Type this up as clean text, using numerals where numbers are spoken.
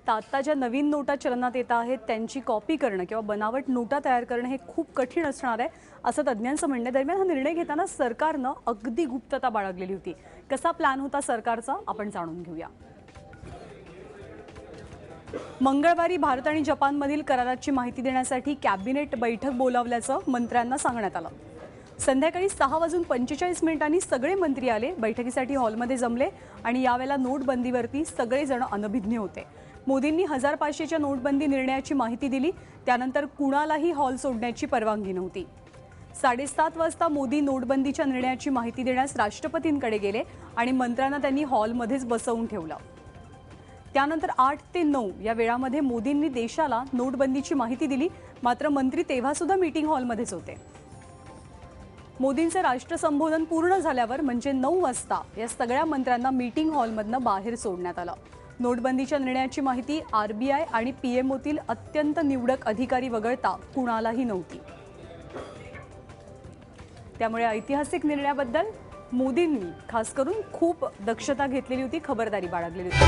तर आता ज्या नवीन नोटा चलनात येत आहेत त्यांची कॉपी करणं किंवा बनावट नोटा तयार करणं हे खूप कठीण असणार आहे असं तज्ज्ञांचं म्हणणं आहे। दरम्यान हा निर्णय घेताना सरकारनं अगदी गुप्तता बाळगलेली होती। कसा प्लॅन होता सरकारचा आपण जाणून घेऊया। मंगळवारी भारत आणि जपानमधील कराराची माहिती देण्यासाठी कॅबिनेट बैठक बोलावल्याचं मंत्र्यांना सांगण्यात आलं। संध्याकाळी 6:45 सगळे मंत्री आले, बैठकीसाठी हॉलमध्ये जमले आणि यावेळेला नोटबंदीवरती सगळेजण अनभिज्ञ होते। मोदींनी 1500च्या नोटबंदी निर्णयाची माहिती दिली, त्यानंतर कुणालाही हॉल सोडण्याची परवानगी नव्हती। 7:30 वाजता मोदी नोटबंदीच्या निर्णयाची माहिती देण्यास राष्ट्रपतींकडे गेले आणि मंत्र्यांना त्यांनी हॉलमध्येच बसवून ठेवलं। त्यानंतर 8 ते 9 या वेळामध्ये मोदींनी देशाला नोटबंदीची माहिती दिली, मात्र मंत्री तेव्हा सुद्धा मीटिंग हॉलमध्येच होते। मोदींचे राष्ट्रसंबोधन पूर्ण झाल्यावर म्हणजे 9 वाजता या सगळ्या मंत्र्यांना मीटिंग हॉलमधनं बाहेर सोडण्यात आलं। नोटबंदीच्या निर्णयाची माहिती आरबीआय आणि पीएमओतील अत्यंत निवडक अधिकारी वगळता कुणालाही नव्हती। त्यामुळे ऐतिहासिक निर्णयाबद्दल मोदींनी खास करून खूप दक्षता घेतलेली होती, खबरदारी बाळगलेली होती।